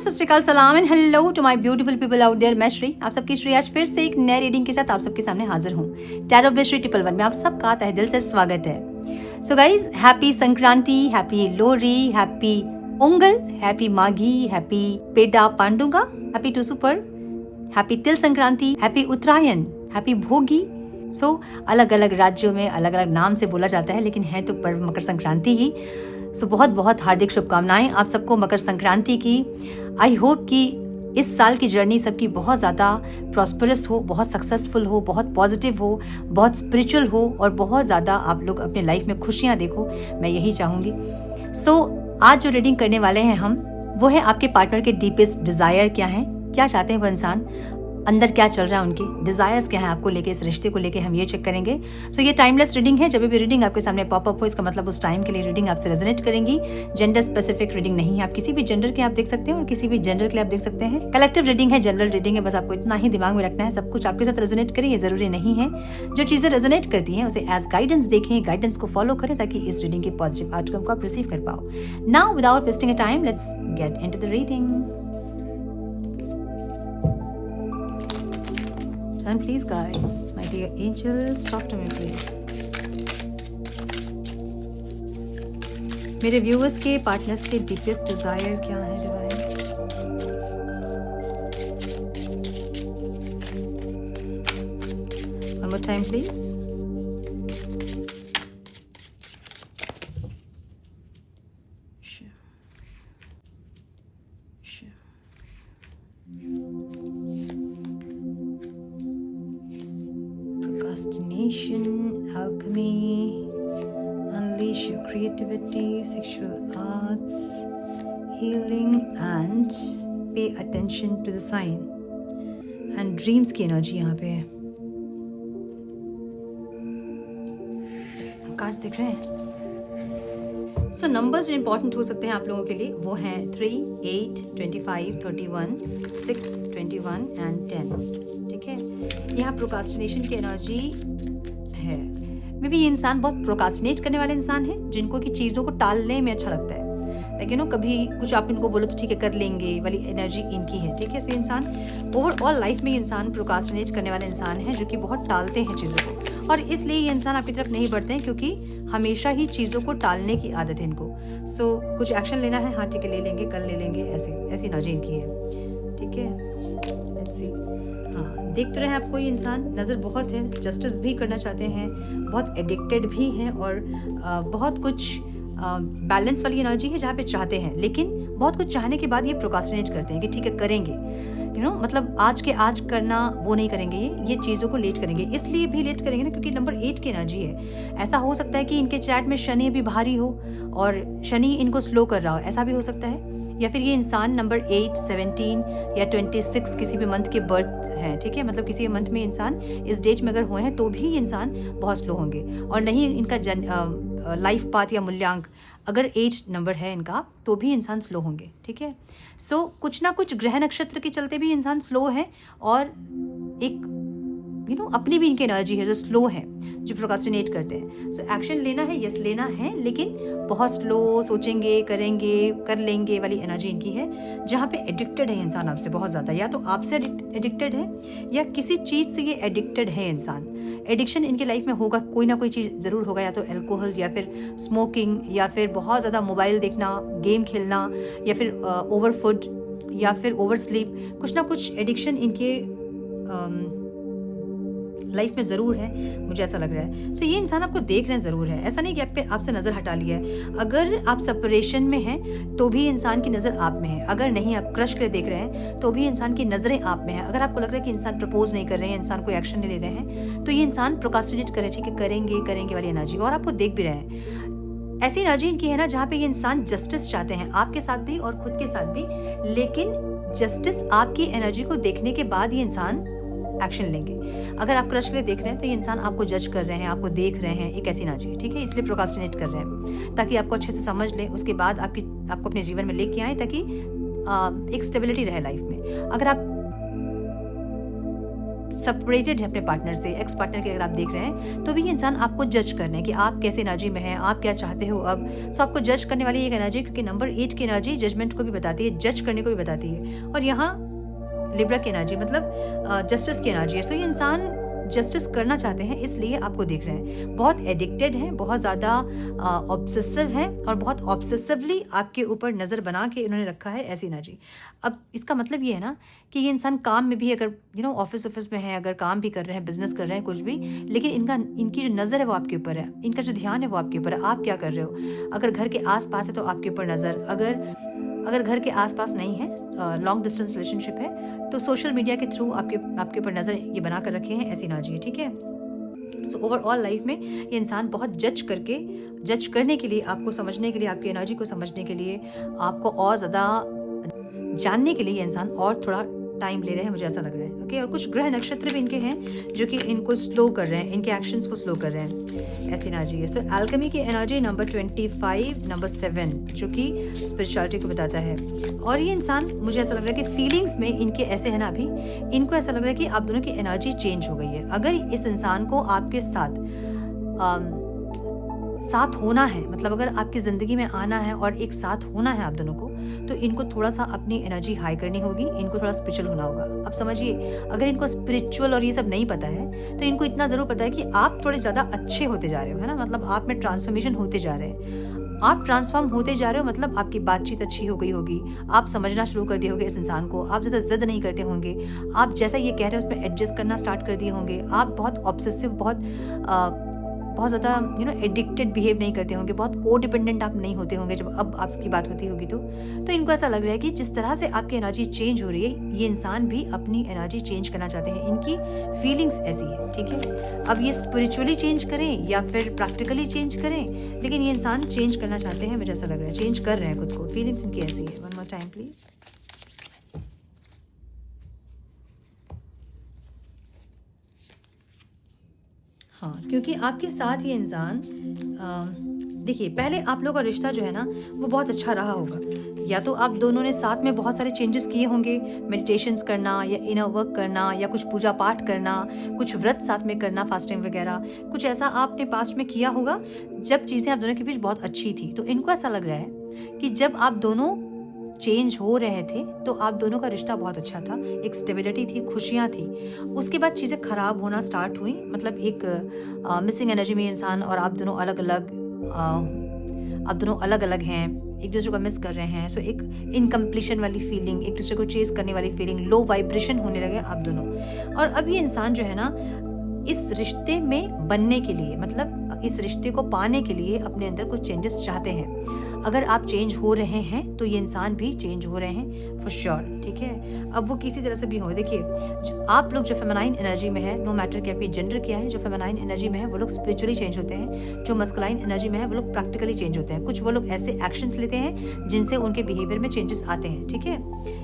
सत श्री अकाल, सलाम and hello to my beautiful people out there. मैं श्री, आप सबकी श्री आज फिर से एक नए रीडिंग के साथ आप सबके सामने हाजिर हूँ। Tarot with Shri triple one में आप सबका तहे दिल से स्वागत है। So guys, happy Sankranti, happy Lohri, happy Pongal, happy Maghi, happy Pedda Panduga, happy Tusupar, happy Til Sankranti, happy उत्तरायण, हैप्पी भोगी। सो अलग अलग राज्यों में अलग अलग नाम से बोला जाता है, लेकिन है तो पर्व मकर संक्रांति ही। सो बहुत बहुत हार्दिक शुभकामनाएं आप सबको मकर संक्रांति की। आई होप कि इस साल की जर्नी सबकी बहुत ज़्यादा प्रॉस्परस हो, बहुत सक्सेसफुल हो, बहुत पॉजिटिव हो, बहुत स्पिरिचुअल हो और बहुत ज़्यादा आप लोग अपने लाइफ में खुशियाँ देखो, मैं यही चाहूँगी। सो आज जो रीडिंग करने वाले हैं हम, वो है आपके पार्टनर के डीपेस्ट डिज़ायर क्या है, क्या चाहते हैं वो इंसान, अंदर क्या चल रहा है, उनके डिजायर्स क्या है आपको लेके, इस रिश्ते को लेके हम ये चेक करेंगे। सो ये टाइमलेस रीडिंग है, जब भी रीडिंग आपके सामने पॉपअप हो इसका मतलब उस टाइम के लिए रीडिंग आपसे रेजोनेट करेंगी। जेंडर स्पेसिफिक रीडिंग नहीं है, आप किसी भी जेंडर के आप देख सकते हैं और किसी भी जेंडर के लिए आप देख सकते हैं। कलेक्टिव रीडिंग है, जनरल रीडिंग है, बस आपको इतना ही दिमाग में रखना है, सब कुछ आपके साथ रेजोनेट करे ये जरूरी नहीं है। जो चीजें रेजोनेट करती हैं उसे एज गाइडेंस देखें, गाइडेंस को फॉलो करें ताकि इस रीडिंग के पॉजिटिव आउटकम को आप रिसीव कर पाओ। Now without wasting a time, let's get into the reading. And please guide, my dear angels, talk to me please. मेरे व्यूअर्स के, पार्टनर्स के डीपेस्ट डिजायर क्या है divine? One more time please. Procrastination, alchemy, unleash your creativity, sexual arts, healing and pay attention to the sign and dreams की energy यहाँ पे है। Cards दिख रहे हैं। सो नंबर्स जो इंपॉर्टेंट हो सकते हैं आप लोगों के लिए वो हैं 3, 8, 25, 31, 6, 21 एंड 10। ठीक है, यहाँ प्रोकास्टिनेशन की एनर्जी है। मे बी ये इंसान बहुत प्रोकास्टिनेट करने वाले इंसान है, जिनको कि चीज़ों को टालने में अच्छा लगता है। लेकिन कभी कुछ आप इनको बोलो तो ठीक है कर लेंगे वाली एनर्जी इनकी है। ठीक है, सो इंसान ओवरऑल लाइफ में इंसान प्रोकास्टिनेट करने वाले इंसान है, जो कि बहुत टालते हैं चीज़ों को, और इसलिए ये इंसान आपकी तरफ नहीं बढ़ते हैं क्योंकि हमेशा ही चीज़ों को टालने की आदत है इनको। सो कुछ एक्शन लेना है, हाँ ठीक है ले लेंगे, कल ले लेंगे, ऐसी एनर्जी इनकी है। ठीक है, लेट्स सी। हाँ, देख तो रहे हैं आप, कोई इंसान नज़र बहुत है, जस्टिस भी करना चाहते हैं, बहुत एडिक्टेड भी हैं और बहुत कुछ बैलेंस वाली एनर्जी है जहाँ पे चाहते हैं, लेकिन बहुत कुछ चाहने के बाद ये प्रोकास्टिनेट करते हैं कि ठीक है करेंगे, मतलब आज के आज करना वो नहीं करेंगे, ये चीज़ों को लेट करेंगे। इसलिए भी लेट करेंगे ना क्योंकि नंबर 8 की एनर्जी है। ऐसा हो सकता है कि इनके चैट में शनि भी भारी हो और शनि इनको स्लो कर रहा हो, ऐसा भी हो सकता है। या फिर ये इंसान नंबर 8, 17 या 26 किसी भी मंथ के बर्थ है। ठीक है, मतलब किसी मंथ में इंसान इस डेट में अगर हुए हैं तो भी इंसान बहुत स्लो होंगे, और नहीं इनका लाइफ पाथ या मूल्यांक अगर 8 नंबर है इनका तो भी इंसान स्लो होंगे। ठीक है, सो कुछ ना कुछ ग्रह नक्षत्र के चलते भी इंसान स्लो है, और एक अपनी भी इनकी एनर्जी है जो स्लो है, जो प्रोकास्टिनेट करते हैं। सो एक्शन लेना है, यस लेना है, लेकिन बहुत स्लो, सोचेंगे, करेंगे, कर लेंगे वाली एनर्जी इनकी है, जहाँ पे एडिक्टेड है इंसान आपसे बहुत ज़्यादा। या तो आपसे एडिक्टेड है या किसी चीज़ से ये एडिक्टेड है इंसान। एडिक्शन इनके लाइफ में होगा, कोई ना कोई चीज़ ज़रूर होगा, या तो अल्कोहल या फिर स्मोकिंग या फिर बहुत ज़्यादा मोबाइल देखना, गेम खेलना, या फिर ओवर फूड या फिर ओवर स्लीप। कुछ ना कुछ एडिक्शन इनके लाइफ में ज़रूर है, मुझे ऐसा लग रहा है। सो ये इंसान आपको देख रहे हैं ज़रूर है, ऐसा नहीं कि आपसे नज़र हटा लिया है। अगर आप सेपरेशन में हैं तो भी इंसान की नज़र आप में है, अगर नहीं आप क्रश कर देख रहे हैं तो भी इंसान की नज़रें आप में है। अगर आपको लग रहा है कि इंसान प्रपोज नहीं कर रहे हैं, इंसान कोई एक्शन नहीं ले रहे हैं, तो ये इंसान प्रोकास्टिनेट कर रहे हैं। ठीक है, करेंगे वाली एनर्जी, और आपको देख भी रहे हैं। ऐसी एनर्जी इनकी है ना जहाँ पे ये इंसान जस्टिस चाहते हैं, आपके साथ भी और खुद के साथ भी, लेकिन जस्टिस आपकी एनर्जी को देखने के बाद ये इंसान एक्शन लेंगे। अगर आप क्रश के लिए देख रहे हैं तो ये इंसान आपको जज कर रहे हैं, आपको देख रहे हैं, एक ऐसी एनर्जी है। ठीक है, इसलिए प्रोकास्टिनेट कर रहे हैं ताकि आपको अच्छे से समझ ले, उसके बाद आपको अपने जीवन में लेके आए ताकि एक स्टेबिलिटी रहे लाइफ में। अगर आप सेपरेटेड है अपने पार्टनर से, एक्स पार्टनर के अगर आप देख रहे हैं तो भी ये इंसान आपको जज करने कि आप कैसे एनर्जी में हैं, आप क्या चाहते हो अब। सो आपको जज करने वाली एक एनर्जी, क्योंकि नंबर 8 की एनर्जी जजमेंट को भी बताती है, जज करने को भी बताती है। और यहाँ लिब्रा की एनर्जी मतलब जस्टिस की एनर्जी है। सो ये इंसान जस्टिस करना चाहते हैं, इसलिए आपको देख रहे हैं। बहुत एडिक्टेड हैं, बहुत ज़्यादा ऑब्सेसिव हैं और बहुत ऑब्सेसिवली आपके ऊपर नज़र बना के इन्होंने रखा है, ऐसी एनर्जी। अब इसका मतलब ये है ना कि ये इंसान काम में भी, अगर ऑफिस में है, अगर काम भी कर रहे हैं, बिजनेस कर रहे हैं, कुछ भी, लेकिन इनकी जो नज़र है वो आपके ऊपर है, इनका जो ध्यान है वो आपके ऊपर है। आप क्या कर रहे हो? अगर घर के आसपास है तो आपके ऊपर नज़र, अगर घर के आसपास नहीं है, लॉन्ग डिस्टेंस रिलेशनशिप है, तो सोशल मीडिया के थ्रू आपके ऊपर नज़र ये बना कर रखे हैं, ऐसी एनर्जी है, ठीक है। सो ओवरऑल लाइफ में ये इंसान बहुत जज करने के लिए, आपको समझने के लिए, आपकी एनर्जी को समझने के लिए, आपको और ज़्यादा जानने के लिए ये इंसान और थोड़ा टाइम ले रहे हैं, मुझे ऐसा लग रहा है। ओके, और कुछ ग्रह नक्षत्र भी इनके हैं जो कि इनको स्लो कर रहे हैं, इनके एक्शंस को स्लो कर रहे हैं, ऐसी एनर्जी है। सो एल्केमी की एनर्जी नंबर 25, नंबर 7, जो कि स्पिरिचुअलिटी को बताता है। और ये इंसान, मुझे ऐसा लग रहा है कि फीलिंग्स में इनके ऐसे है ना, अभी इनको ऐसा लग रहा है कि आप दोनों की एनर्जी चेंज हो गई है। अगर इस इंसान को आपके साथ होना है, मतलब अगर आपकी ज़िंदगी में आना है और एक साथ होना है आप दोनों को, तो इनको थोड़ा सा अपनी एनर्जी हाई करनी होगी, इनको थोड़ा स्पिरिचुअल होना होगा। अब समझिए, अगर इनको स्पिरिचुअल और ये सब नहीं पता है तो इनको इतना ज़रूर पता है कि आप थोड़े ज़्यादा अच्छे होते जा रहे हो, है ना, मतलब आप में ट्रांसफॉर्मेशन होते जा रहे हैं, आप ट्रांसफॉर्म होते जा रहे हो, मतलब आपकी बातचीत अच्छी हो गई होगी, आप समझना शुरू कर दिए होंगे इस इंसान को, आप ज़्यादा जिद नहीं करते होंगे, आप जैसा ये कह रहे हो उस पर एडजस्ट करना स्टार्ट कर दिए होंगे, आप बहुत ऑब्सेसिव, बहुत ज़्यादा एडिक्टेड बिहेव नहीं करते होंगे, बहुत को डिपेंडेंट आप नहीं होते होंगे जब अब आपकी बात होती होगी तो इनको ऐसा लग रहा है कि जिस तरह से आपकी एनर्जी चेंज हो रही है, ये इंसान भी अपनी एनर्जी चेंज करना चाहते हैं, इनकी फीलिंग्स ऐसी है, ठीक है। अब ये स्पिरिचुअली चेंज करें या फिर प्रैक्टिकली चेंज करें, लेकिन ये इंसान चेंज करना चाहते हैं, मुझे ऐसा लग रहा है, चेंज कर रहे हैं खुद को, फीलिंग्स इनकी ऐसी है। One more time please. हाँ, क्योंकि आपके साथ ये इंसान, देखिए, पहले आप लोगों का रिश्ता जो है ना वो बहुत अच्छा रहा होगा, या तो आप दोनों ने साथ में बहुत सारे चेंजेस किए होंगे, मेडिटेशंस करना या इनर वर्क करना या कुछ पूजा पाठ करना, कुछ व्रत साथ में करना, फास्टिंग वगैरह, कुछ ऐसा आपने पास्ट में किया होगा जब चीज़ें आप दोनों के बीच बहुत अच्छी थी। तो इनको ऐसा लग रहा है कि जब आप दोनों चेंज हो रहे थे तो आप दोनों का रिश्ता बहुत अच्छा था, एक स्टेबिलिटी थी, खुशियाँ थी। उसके बाद चीज़ें ख़राब होना स्टार्ट हुई, मतलब एक मिसिंग एनर्जी में इंसान और आप दोनों अलग अलग हैं, एक दूसरे को मिस कर रहे हैं। सो एक इनकम्प्लीशन वाली फीलिंग, एक दूसरे को चेज करने वाली फीलिंग, लो वाइब्रेशन होने लगे आप दोनों। और अब ये इंसान जो है ना, इस रिश्ते में बनने के लिए, मतलब इस रिश्ते को पाने के लिए अपने अंदर कुछ चेंजेस चाहते हैं। अगर आप चेंज हो रहे हैं तो ये इंसान भी चेंज हो रहे हैं फॉर श्योर, ठीक है। अब वो किसी तरह से भी हो, देखिए, आप लोग जो फेमिनाइन एनर्जी में है, नो मैटर कि आपकी जेंडर क्या है, जो फेमिनाइन एनर्जी में है वो लोग स्पिरिचुअली चेंज होते हैं, जो मस्कुलाइन एनर्जी में है वो लोग प्रैक्टिकली चेंज होते हैं। कुछ वो लोग ऐसे एक्शंस लेते हैं जिनसे उनके बिहेवियर में चेंजेस आते हैं, ठीक है।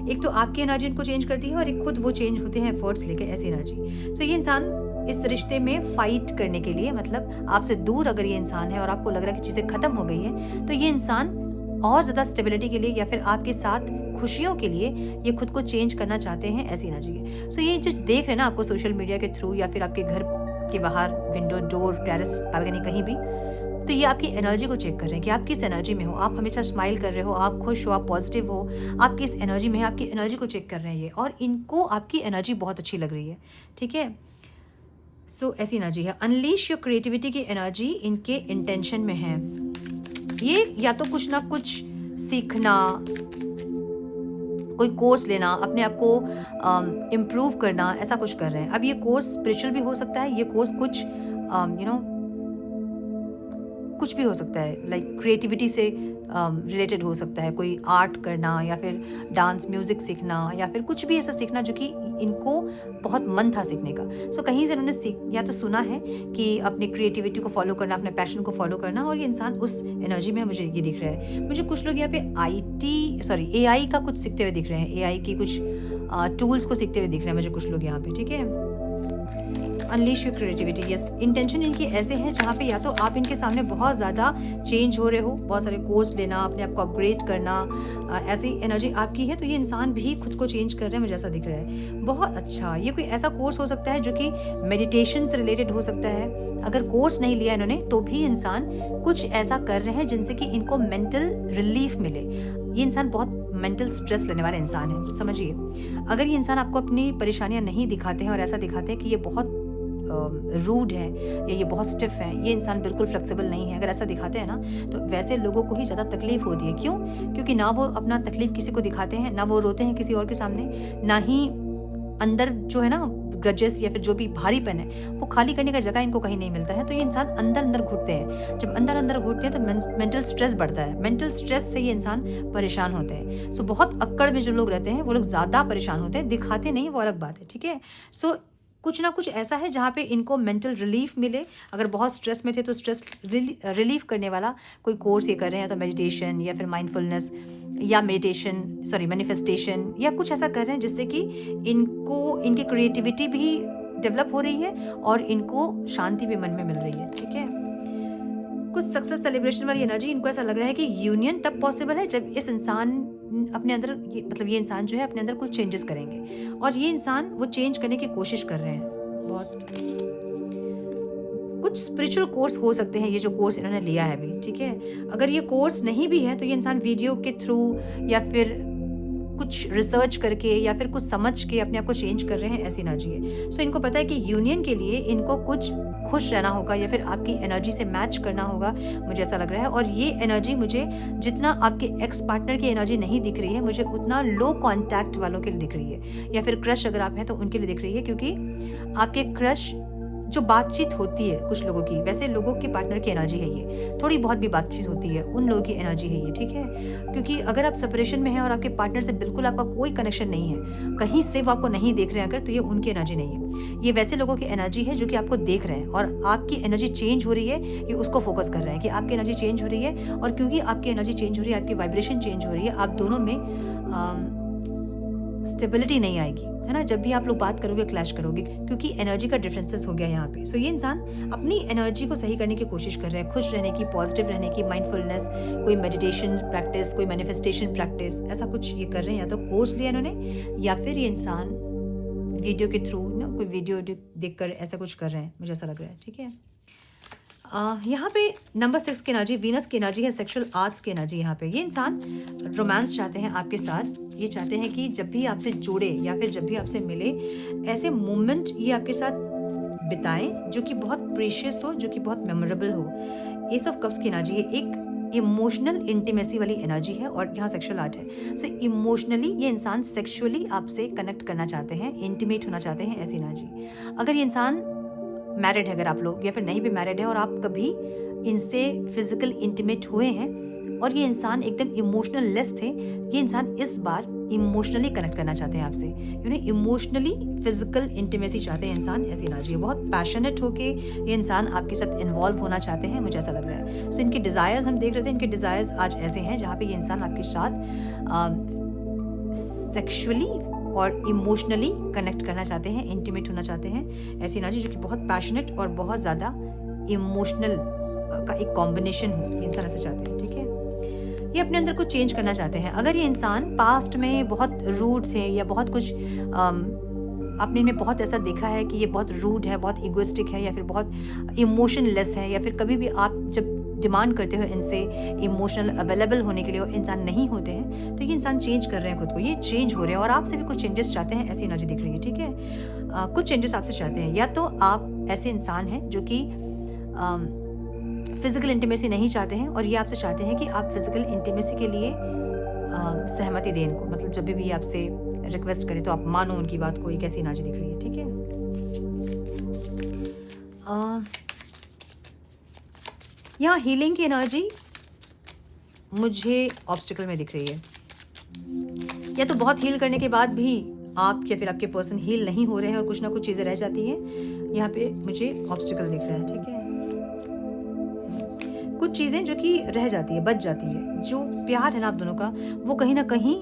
एक तो आपकी एनर्जी इनको चेंज करती है और एक खुद वो चेंज होते हैं एफर्ट्स लेके, ऐसी एनर्जी। सो ये इंसान इस रिश्ते में फाइट करने के लिए, मतलब आपसे दूर अगर ये इंसान है और आपको लग रहा है कि चीज़ें खत्म हो गई है, तो ये इंसान और ज़्यादा स्टेबिलिटी के लिए या फिर आपके साथ खुशियों के लिए ये खुद को चेंज करना चाहते हैं, ऐसी एनर्जी है। सो ये जो देख रहे हैं ना आपको सोशल मीडिया के थ्रू या फिर आपके घर के बाहर, विंडो, डोर, टेरेस, बालकनी, कहीं भी, तो ये आपकी एनर्जी को चेक कर रहे हैं कि आप किस एनर्जी में हो, आप हमेशा स्माइल कर रहे हो, आप खुश हो, आप पॉजिटिव हो, आप किस एनर्जी में है, आपकी एनर्जी को चेक कर रहे हैं ये, और इनको आपकी एनर्जी बहुत अच्छी लग रही है, ठीक है। सो ऐसी एनर्जी है। अनलीश योर क्रिएटिविटी की एनर्जी इनके इंटेंशन में है। ये या तो कुछ ना कुछ सीखना, कोई कोर्स लेना, अपने आप को इम्प्रूव करना, ऐसा कुछ कर रहे हैं। अब ये कोर्स स्पिरिचुअल भी हो सकता है, ये कोर्स कुछ कुछ भी हो सकता है, लाइक क्रिएटिविटी से रिलेटेड हो सकता है, कोई आर्ट करना या फिर डांस, म्यूजिक सीखना या फिर कुछ भी ऐसा सीखना जो कि इनको बहुत मन था सीखने का। सो कहीं से इन्होंने या तो सुना है कि अपनी क्रिएटिविटी को फॉलो करना, अपने पैशन को फॉलो करना, और ये इंसान उस एनर्जी में, मुझे ये दिख रहा है। मुझे कुछ लोग यहाँ पे AI का कुछ सीखते हुए दिख रहे हैं, AI की कुछ टूल्स को सीखते हुए दिख रहे हैं मुझे कुछ लोग यहाँ पे, ठीक है। Unleash your creativity. Yes, intention इनके ऐसे हैं जहाँ पे या तो आप इनके सामने बहुत ज़्यादा चेंज हो रहे हो, बहुत सारे कोर्स लेना, अपने आप को अपग्रेड करना, ऐसी एनर्जी आपकी है, तो ये इंसान भी खुद को चेंज कर रहे हैं, मुझे ऐसा दिख रहा है। बहुत अच्छा, ये कोई ऐसा कोर्स हो सकता है जो कि मेडिटेशन से रिलेटेड हो सकता है। अगर कोर्स नहीं लिया इन्होंने तो भी इंसान कुछ ऐसा कर रहे हैं जिनसे कि इनको मेंटल रिलीफ मिले। ये इंसान बहुत मेंटल स्ट्रेस लेने वाला इंसान है, समझिए। अगर ये इंसान आपको अपनी परेशानियां नहीं दिखाते हैं और ऐसा दिखाते हैं कि ये बहुत रूड है या ये बहुत स्टिफ है, ये इंसान बिल्कुल फ्लेक्सिबल नहीं है, अगर ऐसा दिखाते हैं ना, तो वैसे लोगों को ही ज़्यादा तकलीफ होती है। क्यों? क्योंकि ना वो अपना तकलीफ किसी को दिखाते हैं, ना वो रोते हैं किसी और के सामने, ना ही अंदर जो है ना ग्रजेस या फिर जो भी भारीपन है वो खाली करने का जगह इनको कहीं नहीं मिलता है। तो ये इंसान अंदर अंदर घुटते हैं। जब अंदर अंदर घुटते हैं तो मेंटल स्ट्रेस बढ़ता है। मेंटल स्ट्रेस से ये इंसान परेशान होते हैं। सो बहुत अक्कड़ में जो लोग रहते हैं वो लोग ज़्यादा परेशान होते हैं, दिखाते नहीं, वो अलग बात है, ठीक है। सो कुछ ना कुछ ऐसा है जहाँ पे इनको मेंटल रिलीफ मिले। अगर बहुत स्ट्रेस में थे तो स्ट्रेस रिलीफ करने वाला कोई कोर्स ये कर रहे हैं, तो मेडिटेशन या फिर माइंडफुलनेस या मैनिफेस्टेशन या कुछ ऐसा कर रहे हैं जिससे कि इनको इनकी क्रिएटिविटी भी डेवलप हो रही है और इनको शांति भी मन में मिल रही है, ठीक है। कुछ सक्सेस सेलिब्रेशन वाली एनर्जी, इनको ऐसा लग रहा है कि यूनियन तब पॉसिबल है जब इस इंसान अपने अंदर ये इंसान जो है अपने अंदर कुछ चेंजेस करेंगे, और ये इंसान वो चेंज करने की कोशिश कर रहे हैं बहुत। कुछ स्पिरिचुअल कोर्स हो सकते हैं, ये जो कोर्स इन्होंने लिया है अभी, ठीक है। अगर ये कोर्स नहीं भी है तो ये इंसान वीडियो के थ्रू या फिर कुछ रिसर्च करके या फिर कुछ समझ के अपने आप को चेंज कर रहे हैं, ऐसी एनर्जी है। सो इनको पता है कि यूनियन के लिए इनको कुछ खुश रहना होगा या फिर आपकी एनर्जी से मैच करना होगा, मुझे ऐसा लग रहा है। और ये एनर्जी मुझे जितना आपके एक्स पार्टनर की एनर्जी नहीं दिख रही है, मुझे उतना लो कांटेक्ट वालों के लिए दिख रही है, या फिर क्रश अगर आप हैं तो उनके लिए दिख रही है। क्योंकि आपके क्रश जो बातचीत होती है कुछ लोगों की, वैसे लोगों के पार्टनर की एनर्जी है ये, थोड़ी बहुत भी बातचीत होती है, उन लोगों की एनर्जी है ये, ठीक है। क्योंकि अगर आप सेपरेशन में हैं और आपके पार्टनर से बिल्कुल आपका कोई कनेक्शन नहीं है, कहीं से वो आपको नहीं देख रहे हैं अगर, तो ये उनकी एनर्जी नहीं है। ये वैसे लोगों की एनर्जी है जो कि आपको देख रहे हैं और आपकी एनर्जी चेंज हो रही है, ये उसको फोकस कर रहे हैं कि आपकी एनर्जी चेंज हो रही है। और क्योंकि आपकी एनर्जी चेंज हो रही है, आपकी वाइब्रेशन चेंज हो रही है, आप दोनों में स्टेबिलिटी नहीं आएगी, है ना। जब भी आप लोग बात करोगे क्लैश करोगे, क्योंकि एनर्जी का डिफरेंसेस हो गया यहाँ पे। सो ये इंसान अपनी एनर्जी को सही करने की कोशिश कर रहे हैं, खुश रहने की, पॉजिटिव रहने की, माइंडफुलनेस, कोई मेडिटेशन प्रैक्टिस, कोई मैनिफेस्टेशन प्रैक्टिस, ऐसा कुछ ये कर रहे हैं। या तो कोर्स लिया इन्होंने या फिर ये इंसान वीडियो के थ्रू ना कोई वीडियो देखकर ऐसा कुछ कर रहे हैं, मुझे ऐसा लग रहा है, ठीक है। यहाँ पे नंबर 6 की एनर्जी वीनस की एनर्जी है, सेक्सुअल आर्ट्स की एनर्जी। यहाँ पे ये इंसान रोमांस चाहते हैं आपके साथ। ये चाहते हैं कि जब भी आपसे जुड़े या फिर जब भी आपसे मिले, ऐसे मोमेंट ये आपके साथ बिताएं जो कि बहुत प्रीशियस हो, जो कि बहुत मेमोरेबल हो। एस ऑफ कप्स की एनर्जी है, एक इमोशनल इंटीमेसी वाली एनर्जी है और यहाँ सेक्सुअल आर्ट है। सो इमोशनली ये इंसान सेक्सुअली आपसे कनेक्ट करना चाहते हैं, इंटीमेट होना चाहते हैं, ऐसी एनर्जी। अगर ये इंसान मैरिड है, अगर आप लोग, या फिर नहीं भी मैरिड है और आप कभी इनसे फिजिकल इंटीमेट हुए हैं और ये इंसान एकदम इमोशनल लेस थे, ये इंसान इस बार इमोशनली कनेक्ट करना चाहते हैं आपसे, इमोशनली फिजिकल इंटीमेसी चाहते हैं इंसान, ऐसी एनर्जी है। बहुत पैशनेट होके ये इंसान आपके साथ इन्वॉल्व होना चाहते हैं, मुझे ऐसा लग रहा है। सो इनके डिज़ायर्स हम देख रहे थे, इनके डिज़ायर्स आज ऐसे हैं जहाँ पे ये इंसान आपके साथ सेक्शुअली और इमोशनली कनेक्ट करना चाहते हैं, इंटीमेट होना चाहते हैं, ऐसी एनर्जी जो कि बहुत पैशनेट और बहुत ज़्यादा इमोशनल का एक कॉम्बिनेशन हो, ये इंसान ऐसे चाहते हैं, ठीक है। ये अपने अंदर कुछ चेंज करना चाहते हैं। अगर ये इंसान पास्ट में बहुत रूड थे या बहुत कुछ आपने इनमें बहुत ऐसा देखा है कि ये बहुत रूड है, बहुत इगोइस्टिक है या फिर बहुत इमोशनलेस है, या फिर कभी भी आप जब डिमांड करते हो इनसे इमोशनल अवेलेबल होने के लिए और इंसान नहीं होते हैं, तो ये इंसान चेंज कर रहे हैं खुद को, ये चेंज हो रहे हैं और आपसे भी कुछ चेंजेस चाहते हैं, ऐसी एनर्जी दिख रही है, ठीक है। कुछ चेंजेस आपसे चाहते हैं, या तो आप ऐसे इंसान हैं जो कि फिजिकल इंटीमेसी नहीं चाहते हैं और ये आपसे चाहते हैं कि आप फिजिकल इंटीमेसी के लिए सहमति दें इनको, मतलब जब भी आपसे रिक्वेस्ट करें तो आप मानो उनकी बात को, एक ऐसी एनर्जी दिख रही है, ठीक है। यहाँ हीलिंग की एनर्जी मुझे ऑब्स्टिकल में दिख रही है, या तो बहुत हील करने के बाद भी आप या फिर आपके पर्सन हील नहीं हो रहे हैं और कुछ ना कुछ चीज़ें रह जाती हैं, यहाँ पे मुझे ऑब्स्टिकल दिख रहा है, ठीक है। कुछ चीज़ें जो कि रह जाती है, बच जाती है, जो प्यार है ना आप दोनों का, वो कहीं ना कहीं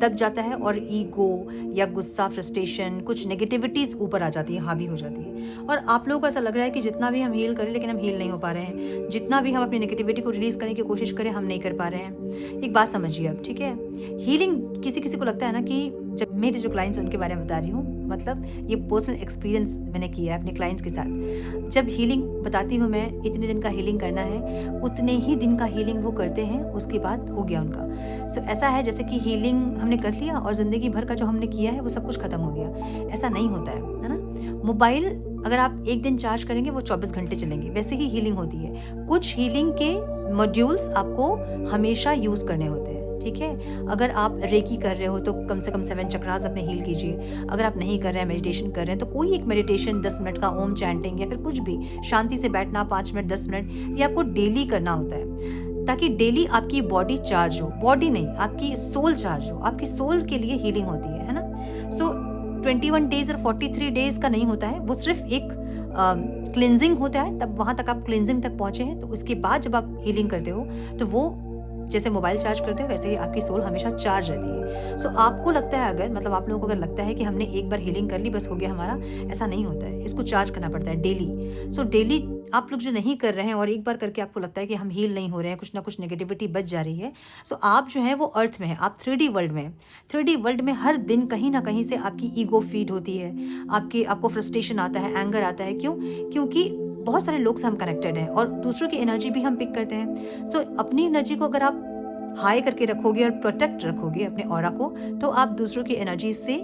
दब जाता है और ईगो या गुस्सा, फ्रस्ट्रेशन, कुछ नेगेटिविटीज़ ऊपर आ जाती है, हावी हो जाती है। और आप लोगों को ऐसा लग रहा है कि जितना भी हम हील करें लेकिन हम हील नहीं हो पा रहे हैं, जितना भी हम अपनी नेगेटिविटी को रिलीज़ करने की कोशिश करें हम नहीं कर पा रहे हैं। एक बात समझिए अब, ठीक है, हीलिंग किसी किसी को लगता है ना कि जब मेरे जो क्लाइंट्स उनके बारे में बता रही हूँ, मतलब ये पर्सनल एक्सपीरियंस मैंने किया है अपने क्लाइंट्स के साथ। जब हीलिंग बताती हूँ मैं, इतने दिन का हीलिंग करना है, उतने ही दिन का हीलिंग वो करते हैं, उसके बाद हो गया उनका। सो ऐसा है जैसे कि हीलिंग हमने कर लिया और ज़िंदगी भर का जो हमने किया है वो सब कुछ खत्म हो गया। ऐसा नहीं होता है ना। मोबाइल अगर आप एक दिन चार्ज करेंगे वो 24 घंटे चलेंगे, वैसे ही हीलिंग होती है। कुछ हीलिंग के मॉड्यूल्स आपको हमेशा यूज़ करने होते हैं, ठीक है। अगर आप रेकी कर रहे हो तो कम से कम 7 चक्रास अपने हील कीजिए। अगर आप नहीं कर रहे हैं, मेडिटेशन कर रहे हैं, तो कोई एक मेडिटेशन 10 मिनट का ओम चैंटिंग या फिर कुछ भी शांति से बैठना 5 मिनट 10 मिनट, ये आपको डेली करना होता है ताकि डेली आपकी बॉडी चार्ज हो। बॉडी नहीं, आपकी सोल चार्ज हो। आपकी सोल के लिए हीलिंग होती है ना। सो 21 डेज और 43 डेज का नहीं होता है, वो सिर्फ एक क्लिनजिंग होता है। तब वहाँ तक आप क्लिनजिंग तक पहुँचे हैं, तो उसके बाद जब आप हीलिंग करते हो तो वो जैसे मोबाइल चार्ज करते हो वैसे ही आपकी सोल हमेशा चार्ज रहती है। सो आपको लगता है, अगर मतलब आप लोगों को अगर लगता है कि हमने एक बार हीलिंग कर ली बस हो गया हमारा, ऐसा नहीं होता है। इसको चार्ज करना पड़ता है डेली। सो डेली आप लोग जो नहीं कर रहे हैं और एक बार करके आपको लगता है कि हम हील नहीं हो रहे हैं, कुछ ना कुछ नेगेटिविटी बच जा रही है, सो आप जो है वो अर्थ में है, आप 3D वर्ल्ड में। 3D वर्ल्ड में हर दिन कहीं ना कहीं से आपकी ईगो फीड होती है, आपको फ्रस्ट्रेशन आता है, एंगर आता है। क्यों? क्योंकि बहुत सारे लोग से हम कनेक्टेड हैं और दूसरों की एनर्जी भी हम पिक करते हैं। सो अपनी एनर्जी को अगर आप हाई करके रखोगे और प्रोटेक्ट रखोगे अपने ऑरा को, तो आप दूसरों की एनर्जी से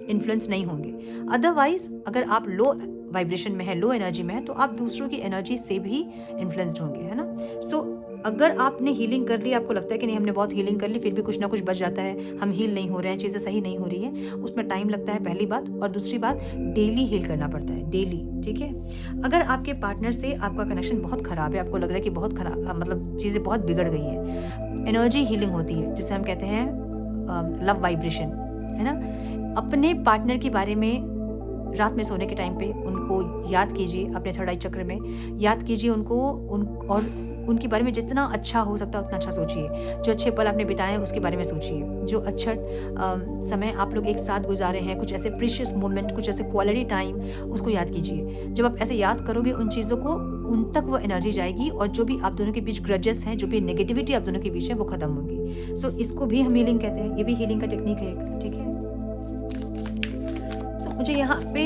इन्फ्लुएंस नहीं होंगे। अदरवाइज अगर आप लो वाइब्रेशन में है, लो एनर्जी में है, तो आप दूसरों की एनर्जी से भी इन्फ्लुएंस्ड होंगे, है ना। सो अगर आपने हीलिंग कर ली, आपको लगता है कि नहीं हमने बहुत हीलिंग कर ली, फिर भी कुछ ना कुछ बच जाता है, हम हील नहीं हो रहे हैं, चीज़ें सही नहीं हो रही है, उसमें टाइम लगता है, पहली बात। और दूसरी बात, डेली हील करना पड़ता है, डेली, ठीक है। अगर आपके पार्टनर से आपका कनेक्शन बहुत ख़राब है, आपको लग रहा है कि बहुत खराब, मतलब चीज़ें बहुत बिगड़ गई हैं, एनर्जी हीलिंग होती है जिसे हम कहते हैं लव वाइब्रेशन, है ना। अपने पार्टनर के बारे में रात में सोने के टाइम पे उनको याद कीजिए, अपने थर्ड आई चक्र में याद कीजिए उनको, और उनके बारे में जितना अच्छा हो सकता है उतना अच्छा सोचिए। जो अच्छे पल आपने बिताए हैं उसके बारे में सोचिए, जो अच्छा समय आप लोग एक साथ गुजारे हैं, कुछ ऐसे प्रीशियस मोमेंट, कुछ ऐसे क्वालिटी टाइम, उसको याद कीजिए। जब आप ऐसे याद करोगे उन चीज़ों को, उन तक वो एनर्जी जाएगी और जो भी आप दोनों के बीच ग्रजेस हैं, जो भी नेगेटिविटी आप दोनों के बीच है, वो खत्म होगी। सो इसको भी हम हीलिंग कहते हैं, ये भी हीलिंग का टेक्निक है एक, ठीक है। सो मुझे यहाँ पे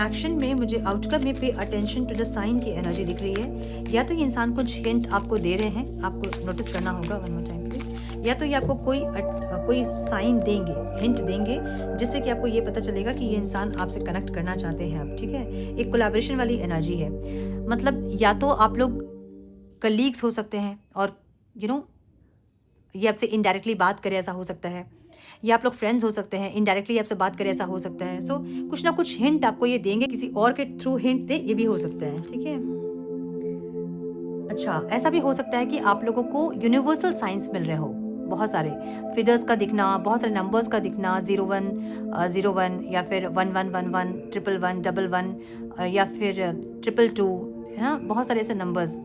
एक्शन में, मुझे आउटकम में pay attention to the sign की एनर्जी दिख रही है। या तो ये इंसान कुछ हिंट आपको दे रहे हैं, आपको नोटिस करना होगा, वन मोर टाइम प्लीज। या तो ये आपको कोई साइन देंगे, हिंट देंगे, जिससे कि आपको ये पता चलेगा कि ये इंसान आपसे कनेक्ट करना चाहते हैं आप, ठीक है। एक कोलैबोरेशन वाली एनर्जी है, मतलब या तो आप लोग कलीग्स हो सकते हैं और ये आपसे इनडायरेक्टली बात करे, ऐसा हो सकता है। या आप लोग फ्रेंड्स हो सकते हैं, इनडायरेक्टली आपसे बात करें, ऐसा हो सकता है। सो कुछ ना कुछ हिंट आपको ये देंगे, किसी और के थ्रू हिंट दे, ये भी हो सकता है, ठीक है। अच्छा, ऐसा भी हो सकता है कि आप लोगों को यूनिवर्सल साइंस मिल रहे हो, बहुत सारे फिगर्स का दिखना, बहुत सारे नंबर्स का दिखना, 0101 या फिर 1111, 111, 11 या फिर 222, है ना। बहुत सारे ऐसे नंबर्स,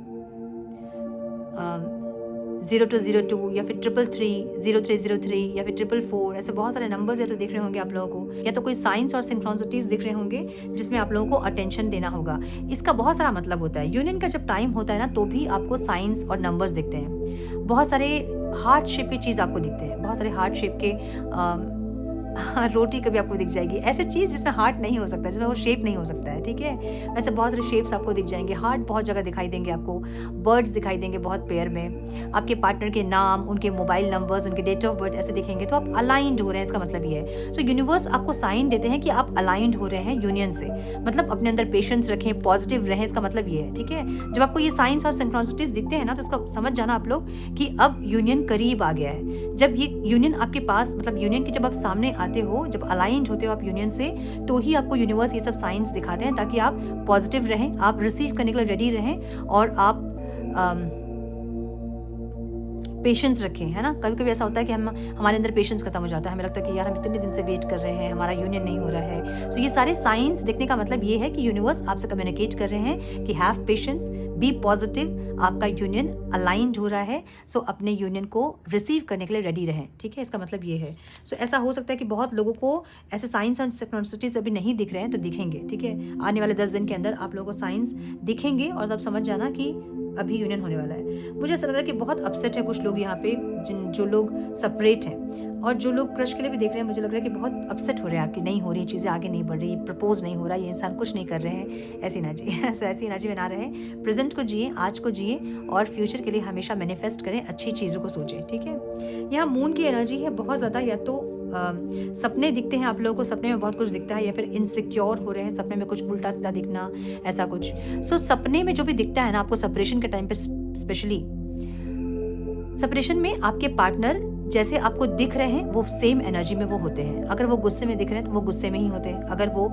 0202 या फिर 333, 0303 या फिर 444, ऐसे बहुत सारे नंबर्स या तो दिख रहे होंगे आप लोगों को, या तो कोई साइंस और सिंक्रोनिसिटीज दिख रहे होंगे जिसमें आप लोगों को अटेंशन देना होगा। इसका बहुत सारा मतलब होता है। यूनियन का जब टाइम होता है ना, तो भी आपको साइंस और नंबर्स दिखते हैं। बहुत सारे हार्ट शेप की चीज़ आपको दिखते हैं, बहुत सारे हार्ट शेप के रोटी कभी आपको दिख जाएगी, ऐसे चीज़ जिसमें हार्ट नहीं हो सकता, जिसमें वो शेप नहीं हो सकता है, ठीक है। वैसे बहुत सारे शेप्स आपको दिख जाएंगे, हार्ट बहुत जगह दिखाई देंगे आपको, बर्ड्स दिखाई देंगे बहुत पेयर में, आपके पार्टनर के नाम, उनके मोबाइल नंबर्स, उनके डेट ऑफ बर्थ ऐसे दिखेंगे, तो आप अलाइंड हो रहे हैं, इसका मतलब ये है। सो यूनिवर्स आपको साइन देते हैं कि आप अलाइंड हो रहे हैं यूनियन से, मतलब अपने अंदर पेशेंस रखें, पॉजिटिव रहें, इसका मतलब ये है, ठीक है। जब आपको ये साइंस और सिंक्रोनिसिटीज दिखते हैं ना, तो इसका समझ जाना आप लोग कि अब यूनियन करीब आ गया है। जब ये यूनियन आपके पास, मतलब यूनियन की जब आप सामने आते हो, जब अलाइंड होते हो आप यूनियन से, तो ही आपको यूनिवर्स ये सब साइंस दिखाते हैं, ताकि आप पॉजिटिव रहें, आप रिसीव करने के लिए रेडी रहें और आप पेशेंस रखें, है ना। कभी कभी ऐसा होता है कि हमारे अंदर पेशेंस खत्म हो जाता है, हमें लगता है कि यार हम इतने दिन से वेट कर रहे हैं, हमारा यूनियन नहीं हो रहा है। सो ये सारे साइंस देखने का मतलब ये है कि यूनिवर्स आपसे कम्युनिकेट कर रहे हैं कि हैव पेशेंस, बी पॉजिटिव, आपका यूनियन अलाइंड हो रहा है। सो अपने यूनियन को रिसीव करने के लिए रेडी रहें, ठीक है, इसका मतलब ये है। सो ऐसा हो सकता है कि बहुत लोगों को ऐसे साइंस एंड सिंक्रोनिसिटीज अभी नहीं दिख रहे हैं, तो दिखेंगे, ठीक है। आने वाले 10 दिन के अंदर आप लोगों को साइंस दिखेंगे और तब समझ जाना कि अभी यूनियन होने वाला है। मुझे ऐसा लग रहा है कि बहुत अपसेट है कुछ लोग यहाँ पे, जो लोग सेपरेट हैं और जो लोग क्रश के लिए भी देख रहे हैं, मुझे लग रहा है कि बहुत अपसेट हो रहे हैं आपकी, नहीं हो रही चीज़ें, आगे नहीं बढ़ रही, प्रपोज नहीं हो रहा, ये इंसान कुछ नहीं कर रहे हैं, ऐसी एनर्जी ऐसी एनर्जी बना रहे हैं। प्रेजेंट को जिए, आज को जिए और फ्यूचर के लिए हमेशा मैनिफेस्ट करें, अच्छी चीज़ों को सोचें, ठीक है। यहाँ मून की एनर्जी है बहुत ज़्यादा, या तो सपने दिखते हैं आप लोगों को, सपने में बहुत कुछ दिखता है, या फिर इनसिक्योर हो रहे हैं, सपने में कुछ उल्टा सीधा दिखना, ऐसा कुछ। सो सपने में जो भी दिखता है ना आपको, सेपरेशन के टाइम पे स्पेशली, सेपरेशन में आपके पार्टनर जैसे आपको दिख रहे हैं वो सेम एनर्जी में वो होते हैं। अगर वो गुस्से में दिख रहे हैं तो वो गुस्से में ही होते हैं, अगर वो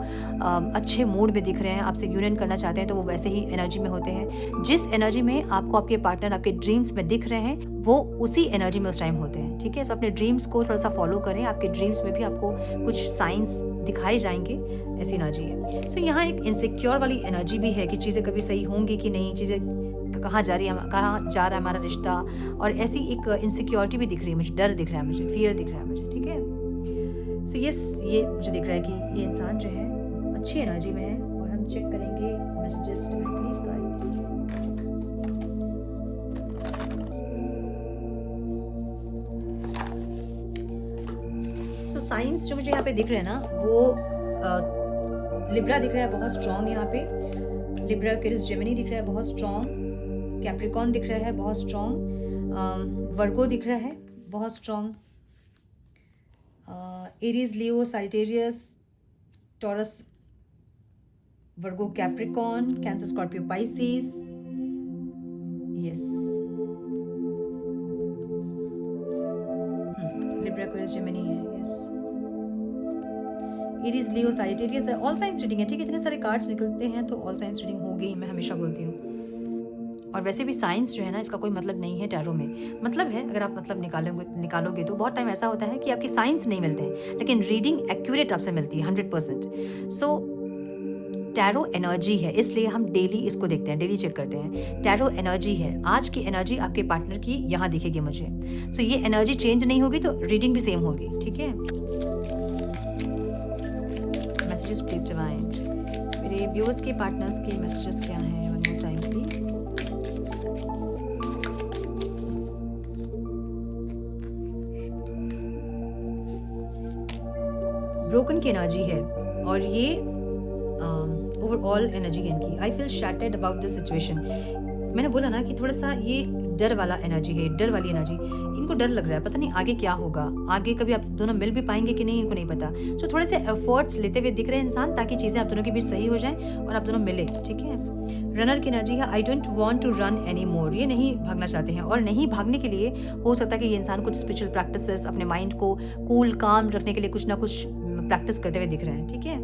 अच्छे मूड में दिख रहे हैं, आपसे यूनियन करना चाहते हैं, तो वो वैसे ही एनर्जी में होते हैं। जिस एनर्जी में आपको आपके पार्टनर आपके ड्रीम्स में दिख रहे हैं, वो उसी एनर्जी में उस टाइम होते हैं, ठीक है। सो अपने ड्रीम्स को थोड़ा सा फॉलो करें, आपके ड्रीम्स में भी आपको कुछ साइंस दिखाए जाएंगे, ऐसी एनर्जी है। सो यहाँ एक इनसिक्योर वाली एनर्जी भी है कि चीज़ें कभी सही होंगी कि नहीं, चीज़ें कहाँ जा रही है, कहाँ जा रहा है हमारा रिश्ता, और ऐसी एक इनसिक्योरिटी भी दिख रही है मुझे, डर दिख रहा है मुझे, फियर दिख रहा है मुझे, ठीक है। सो ये मुझे दिख रहा है कि ये इंसान जो है अच्छी एनर्जी में है, और हम चेक करेंगे messages to me please guide. So science जो मुझे यहाँ पे दिख रहे हैं ना, वो लिब्रा दिख रहा है बहुत स्ट्रॉन्ग, यहाँ पे लिब्रा, क्रिस, जेमिनी दिख रहा है बहुत स्ट्रॉन्ग, कैप्रिकॉन दिख रहा है बहुत स्ट्रॉन्ग, वर्गो दिख रहा है बहुत strong, Aries, Leo, Sagittarius, Taurus, Virgo, Capricorn, Cancer, Scorpio, Pisces, yes, Libra, क्रिस, जेमिनी है, यस, एरीज, लियो, साजिटेरियस है, ऑल साइंस रीडिंग है, ठीक है। इतने सारे कार्ड्स निकलते हैं तो ऑल साइंस रीडिंग होगी, मैं हमेशा बोलती हूँ। और वैसे भी साइंस जो है ना, इसका कोई मतलब नहीं है टैरो में, मतलब है अगर आप मतलब निकालोगे तो बहुत टाइम ऐसा होता है कि आपकी साइंस नहीं मिलते हैं, लेकिन रीडिंग एक्यूरेट आपसे मिलती है 100%। सो टैरो एनर्जी है, इसलिए हम डेली इसको देखते हैं, डेली चेक करते हैं। टैरो एनर्जी है, आज की एनर्जी आपके पार्टनर की यहाँ दिखेगी मुझे। सो ये एनर्जी चेंज नहीं होगी तो रीडिंग भी सेम होगी, ठीक है। मैसेजेस प्लीज डिवाइन, मेरे व्यूअर्स के पार्टनर्स के मैसेजेस क्या हैं, one more time please. Broken की एनर्जी है, और ये ओवरऑल एनर्जी है इनकी। I feel shattered about this situation. मैंने बोला ना कि थोड़ा सा ये डर वाला एनर्जी है, डर वाली एनर्जी, इनको डर लग रहा है, पता नहीं आगे क्या होगा, आगे कभी आप दोनों मिल भी पाएंगे कि नहीं, इनको नहीं पता। तो थोड़े से एफर्ट्स लेते हुए दिख रहे हैं इंसान, ताकि चीज़ें आप दोनों के बीच सही हो जाएं और आप दोनों मिले, ठीक है। रनर की एनर्जी है, I don't want to run any more, ये नहीं भागना चाहते हैं, और नहीं भागने के लिए हो सकता है कि ये इंसान कुछ स्पिरिचुअल प्रैक्टिसेस, अपने माइंड को कूल काम रखने के लिए कुछ ना कुछ प्रैक्टिस करते हुए दिख रहे हैं, ठीक है।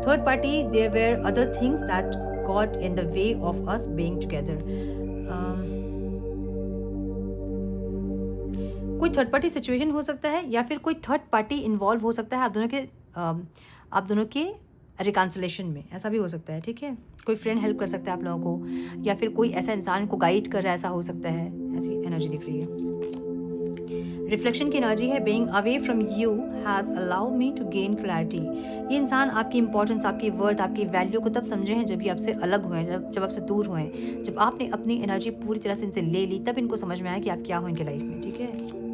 Third party, there were other things that got in the way of us being together. कोई थर्ड पार्टी सिचुएशन हो सकता है, या फिर कोई थर्ड पार्टी इन्वॉल्व हो सकता है आप दोनों के रिकॉन्सिलेशन में, ऐसा भी हो सकता है, ठीक है। कोई फ्रेंड हेल्प कर सकता है आप लोगों को, या फिर कोई ऐसा इंसान को गाइड कर रहा है, ऐसा हो सकता है, ऐसी एनर्जी दिख रही है। रिफ्लेक्शन की एनर्जी है, being away from you has allowed me to gain clarity. ये इंसान आपकी इंपॉर्टेंस, आपकी वर्थ, आपकी वैल्यू को तब समझे हैं जब ये आपसे अलग हुए, जब आपसे दूर हुए, जब आपने अपनी एनर्जी पूरी तरह से इनसे ले ली, तब इनको समझ में आया कि आप क्या हो इनके लाइफ में, ठीक है।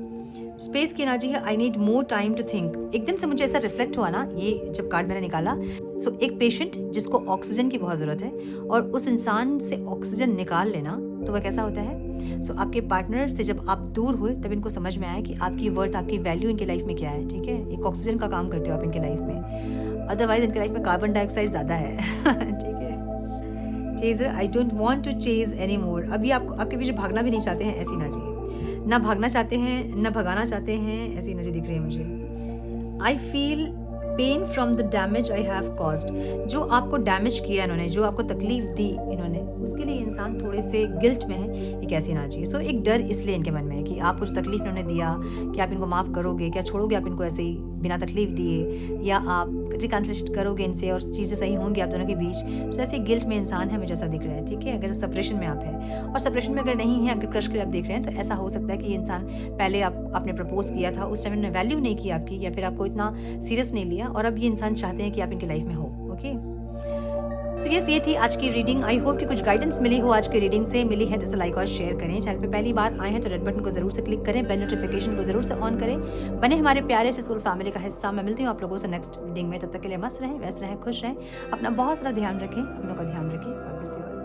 स्पेस की एनर्जी है, I need more time to think. एकदम से मुझे ऐसा रिफ्लेक्ट हुआ ना, ये जब कार्ड मैंने निकाला। सो एक पेशेंट जिसको ऑक्सीजन की बहुत ज़रूरत है, और उस इंसान से ऑक्सीजन निकाल लेना, तो वह कैसा होता है। सो आपके पार्टनर से जब आप दूर हुए, तब इनको समझ में आया कि आपकी वर्थ, आपकी वैल्यू इनकी लाइफ में क्या है, ठीक है। एक ऑक्सीजन का काम करते हो आप इनके लाइफ में, अदरवाइज इनके लाइफ में कार्बन डाइऑक्साइड ज़्यादा है ठीक है। Chaser, I don't want to chase any more. अभी आपके पीछे भागना भी नहीं चाहते हैं, ऐसी एनर्जी है। ना भागना चाहते हैं, ना भगाना चाहते हैं, ऐसी एनर्जी दिख रही है मुझे। I feel pain from the damage I have caused, जो आपको डैमेज किया इन्होंने, जो आपको तकलीफ दी इन्होंने, उसके लिए इंसान थोड़े से गिल्ट में है, ये कैसी ना चाहिए। सो एक डर इसलिए इनके मन में है कि आप कुछ तकलीफ इन्होंने दिया, कि आप इनको माफ़ करोगे, क्या छोड़ोगे आप इनको ऐसे ही बिना तकलीफ दिए, या आप रिकन्सिलेट करोगे इनसे और चीज़ें सही होंगी आप दोनों के बीच। तो ऐसे गिल्ट में इंसान है, मुझे ऐसा दिख रहा है, ठीक है। अगर सेपरेशन में आप हैं, और सेपरेशन में अगर नहीं है, अगर क्रश के लिए आप देख रहे हैं, तो ऐसा हो सकता है कि ये इंसान पहले आपने प्रपोज किया था, उस टाइम इन्होंने वैल्यू नहीं की आपकी, या फिर आपको इतना सीरियस नहीं लिया, और अब ये इंसान चाहते हैं कि आप इनकी लाइफ में हो। ओके, सो यस, ये थी आज की रीडिंग। आई होप कि कुछ गाइडेंस मिली हो आज की रीडिंग से। मिली है तो इसे लाइक और शेयर करें। चैनल पे पहली बार आए हैं तो रेड बटन को जरूर से क्लिक करें, बेल नोटिफिकेशन को जरूर से ऑन करें, बने हमारे प्यारे से सोल फैमिली का हिस्सा। मैं मिलती हूँ आप लोगों से नेक्स्ट रीडिंग में। तब तक के लिए मस्त रहें, व्यस्त रहें, खुश रहें, अपना बहुत सारा ध्यान रखें, अपनों का ध्यान रखें।